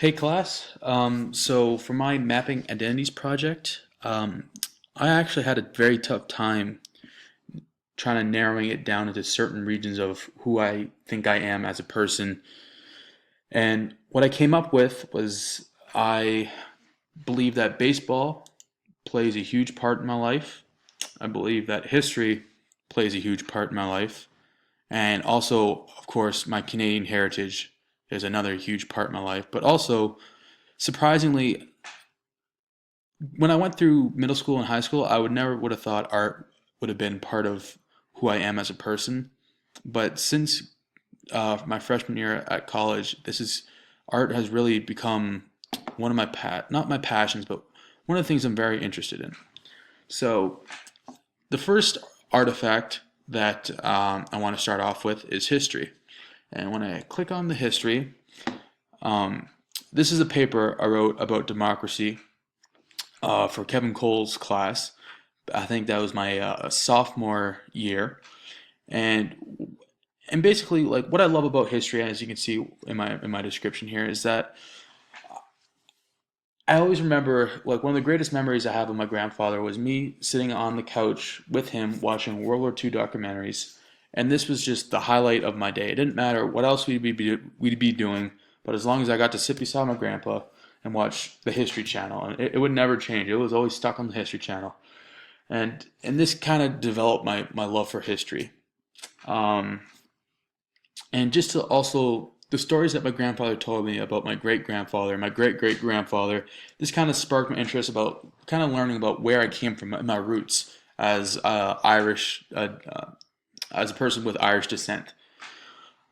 Hey class, so for my mapping identities project, I actually had a very tough time trying to narrowing it down into certain regions of who I think I am as a person. And what I came up with was I believe that baseball plays a huge part in my life. I believe that history plays a huge part in my life. And also, of course, my Canadian heritage is another huge part in my life. But also, surprisingly, when I went through middle school and high school, I would never would have thought art would have been part of who I am as a person. But since my freshman year at college, this is art has really become one of my not my passions, but one of the things I'm very interested in. So the first artifact that I want to start off with is history. And when I click on the history, um, this is a paper I wrote about democracy for Kevin Cole's class. I think that was my sophomore year, and basically, like what I love about history, as you can see in my description here, is that I always remember like one of the greatest memories I have of my grandfather was me sitting on the couch with him watching World War II documentaries, and this was just the highlight of my day. It didn't matter what else we'd be doing, but as long as I got to sit beside my grandpa and watch the History Channel, and it would never change. It was always stuck on the History Channel, and this kind of developed my love for history. Um, and just to also the stories that my grandfather told me about my great grandfather, my great great grandfather, this kind of sparked my interest about kind of learning about where I came from, my roots as Irish, as a person with Irish descent.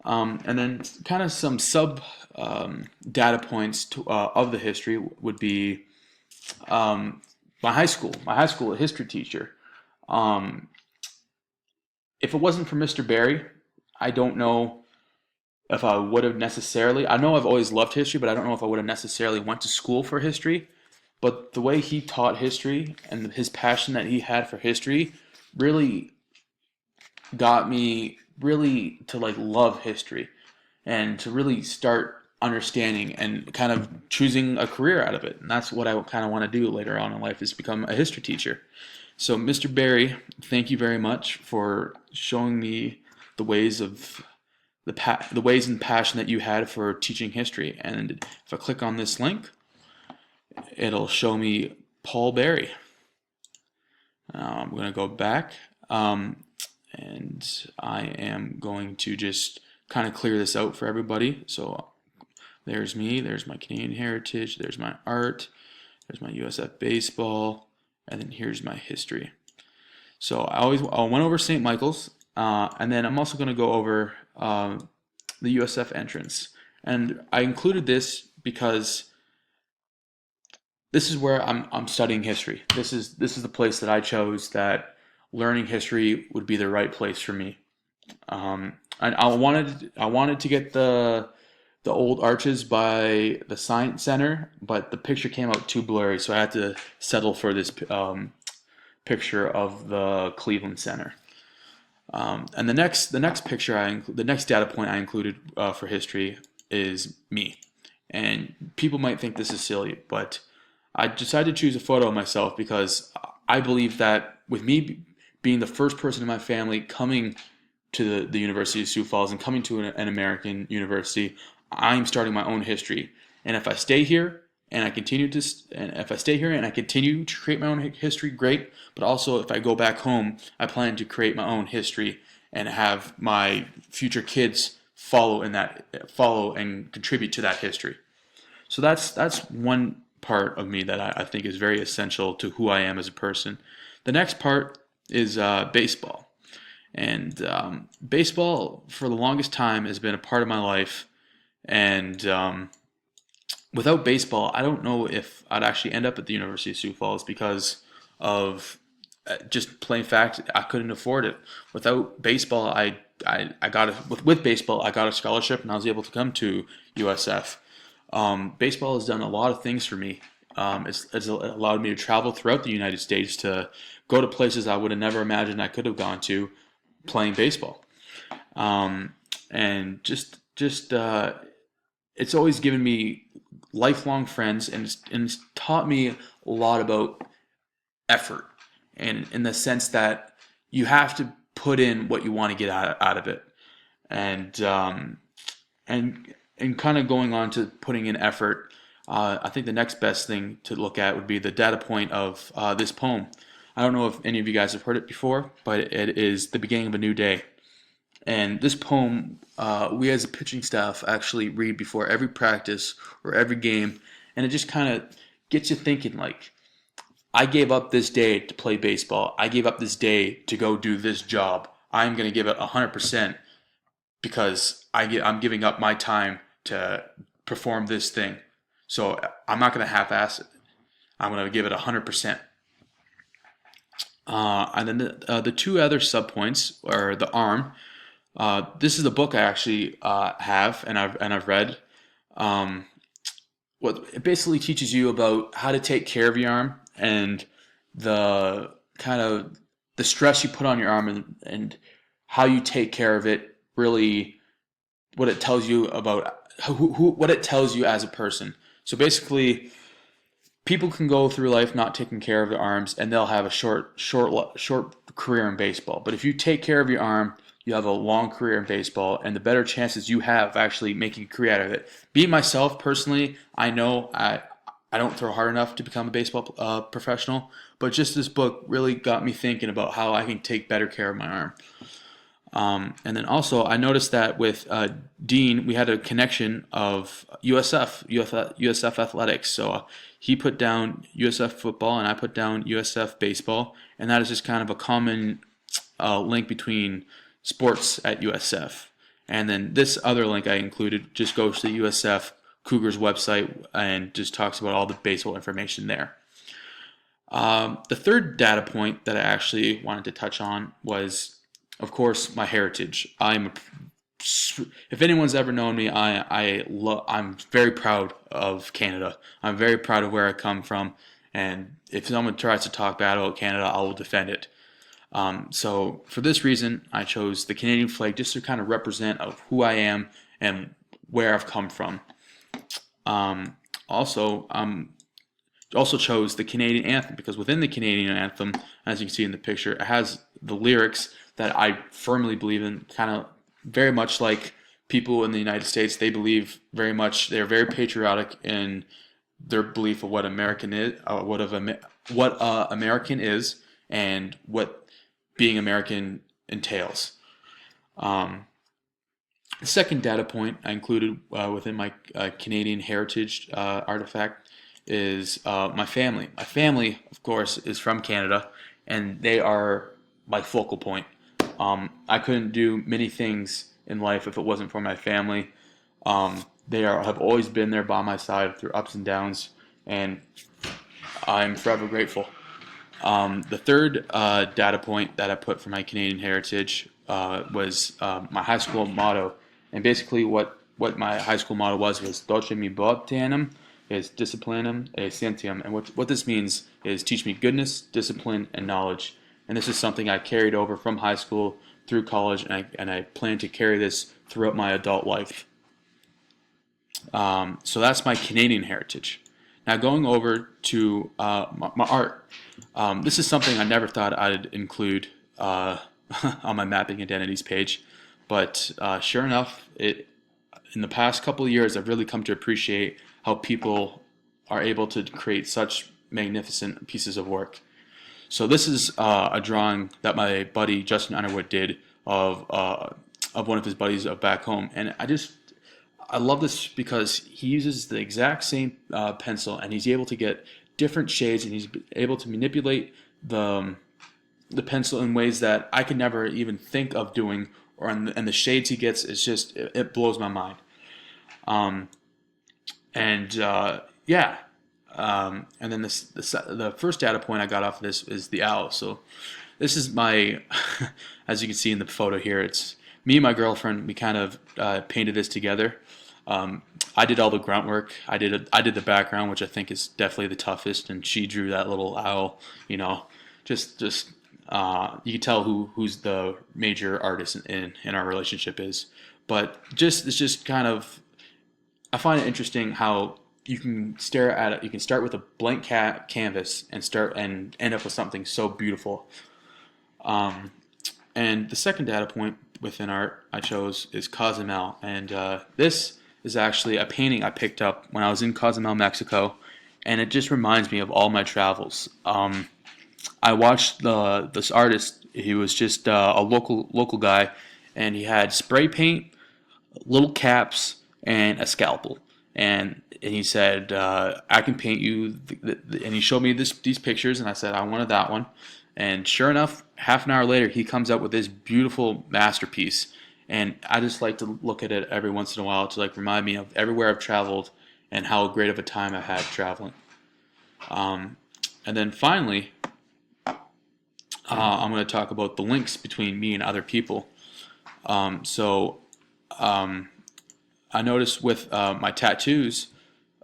And then kind of some sub data points of the history would be my high school history teacher. Um, if it wasn't for Mr. Barry, I don't know if I would have necessarily. I know I've always loved history, but I don't know if I would have necessarily went to school for history. But the way he taught history and his passion that he had for history really got me really to like love history and to really start understanding and kind of choosing a career out of it. And that's what I kind of want to do later on in life is become a history teacher. So, Mr. Barry, thank you very much for showing me the ways of the ways and passion that you had for teaching history. And if I click on this link, it'll show me Paul Barry. I'm going to go back, and I am going to just kind of clear this out for everybody. So there's me, there's my Canadian heritage, there's my art, there's my USF baseball, and then here's my history. So I went over St. Michael's, and then I'm also going to go over the USF entrance. And I included this because this is where I'm studying history. This is the place that I chose that learning history would be the right place for me. And I wanted to get the old arches by the Science Center, but the picture came out too blurry, so I had to settle for this picture of the Cleveland Center. And the next picture the next data point I included for history is me. And people might think this is silly, but I decided to choose a photo of myself because I believe that with me being the first person in my family coming to the University of Sioux Falls and coming to an American university, I'm starting my own history. And if I stay here and if I stay here and I continue to create my own history, great. But also, if I go back home, I plan to create my own history and have my future kids follow and contribute to that history. So that's one part of me that I think is very essential to who I am as a person. The next part is baseball. And baseball, for the longest time, has been a part of my life. And without baseball, I don't know if I'd actually end up at the University of Sioux Falls because of just plain fact, I couldn't afford it. Without baseball, I got with baseball, I got a scholarship and I was able to come to USF. Baseball has done a lot of things for me. It's allowed me to travel throughout the United States to go to places I would have never imagined I could have gone to playing baseball. And just it's always given me lifelong friends, and it's taught me a lot about effort, and in the sense that you have to put in what you want to get out of it, and and kind of going on to putting in effort. I think the next best thing to look at would be the data point of this poem. I don't know if any of you guys have heard it before, but it is the beginning of a new day. And this poem, we as a pitching staff actually read before every practice or every game, and it just kind of gets you thinking like, I gave up this day to play baseball. I gave up this day to go do this job. I'm going to give it 100% because I'm giving up my time to perform this thing. So I'm not going to half-ass it. I'm going to give it 100%. And then the two other subpoints are the arm. This is the book I actually have and I've read. What it basically teaches you about how to take care of your arm and the kind of the stress you put on your arm, and how you take care of it. Really, what it tells you about what it tells you as a person. So basically, people can go through life not taking care of their arms, and they'll have a short career in baseball. But if you take care of your arm, you have a long career in baseball, and the better chances you have of actually making a career out of it. Being myself personally, I know I don't throw hard enough to become a baseball professional, but just this book really got me thinking about how I can take better care of my arm. And then also, I noticed that with Dean, we had a connection of USF athletics. So he put down USF football, and I put down USF baseball, and that is just kind of a common link between sports at USF. And then this other link I included just goes to the USF Cougars website and just talks about all the baseball information there. The third data point that I actually wanted to touch on was, of course, my heritage. If anyone's ever known me, I'm very proud of Canada. I'm very proud of where I come from, and if someone tries to talk bad about Canada, I will defend it. So for this reason, I chose the Canadian flag just to kind of represent of who I am and where I've come from. Also chose the Canadian anthem because within the Canadian anthem, as you can see in the picture, it has the lyrics that I firmly believe in, kind of very much like people in the United States. They believe very much, they're very patriotic in their belief of what American is, what American is, and what being American entails. The second data point I included within my Canadian heritage artifact is my family. My family, of course, is from Canada, and they are my focal point. I couldn't do many things in life if it wasn't for my family. Have always been there by my side through ups and downs, and I'm forever grateful. The third data point that I put for my Canadian heritage was my high school motto. And basically what my high school motto was Doce mi botianum, is disciplinum e scientiam. And what this means is teach me goodness, discipline, and knowledge. And this is something I carried over from high school through college, and I plan to carry this throughout my adult life. So that's my Canadian heritage. Now going over to my art. This is something I never thought I'd include on my mapping identities page, but sure enough, in the past couple of years, I've really come to appreciate how people are able to create such magnificent pieces of work. So this is a drawing that my buddy Justin Underwood did of one of his buddies back home, and I love this because he uses the exact same pencil, and he's able to get different shades, and he's able to manipulate the pencil in ways that I could never even think of doing. And the shades he gets is just it blows my mind. And then the first data point I got off of this is the owl. So this is my, as you can see in the photo here, it's me and my girlfriend. We kind of painted this together. I did all the grunt work. I did the background, which I think is definitely the toughest, and she drew that little owl. You know, just you can tell who's the major artist in our relationship is. But it's just kind of, I find it interesting how you can stare at it. You can start with a blank canvas and start and end up with something so beautiful. Um, and the second data point within art I chose is Cozumel, and this is actually a painting I picked up when I was in Cozumel, Mexico, and it just reminds me of all my travels. I watched this artist. He was just a local guy, and he had spray paint, little caps, and a scalpel. And he said, "I can paint you." And he showed me these pictures, and I said, "I wanted that one." And sure enough, half an hour later, he comes up with this beautiful masterpiece. And I just like to look at it every once in a while to like remind me of everywhere I've traveled and how great of a time I've had traveling. Um, and then finally, I'm going to talk about the links between me and other people. So I noticed with my tattoos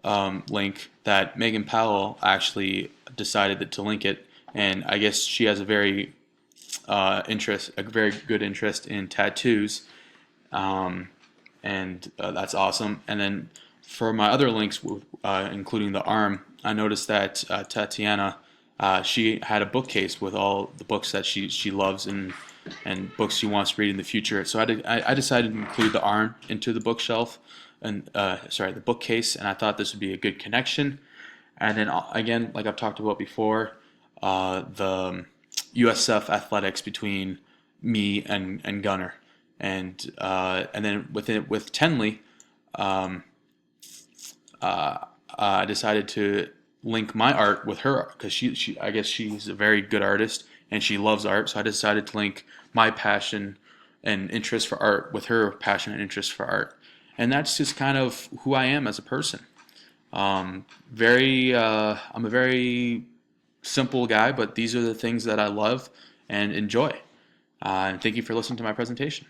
link that Megan Powell actually decided to link it, and I guess she has a very good interest in tattoos, and that's awesome. And then for my other links, including the arm, I noticed that Tatiana, she had a bookcase with all the books that she loves and books she wants to read in the future. So I decided to include the arm into the bookshelf, and the bookcase, and I thought this would be a good connection. And then again, like I've talked about before, the USF athletics between me and Gunner, and then with Tenley, um, I decided to link my art with her because she I guess she's a very good artist and she loves art. So I decided to link my passion and interest for art with her passion and interest for art, and that's just kind of who I am as a person. I'm a very simple guy, but these are the things that I love and enjoy. And thank you for listening to my presentation.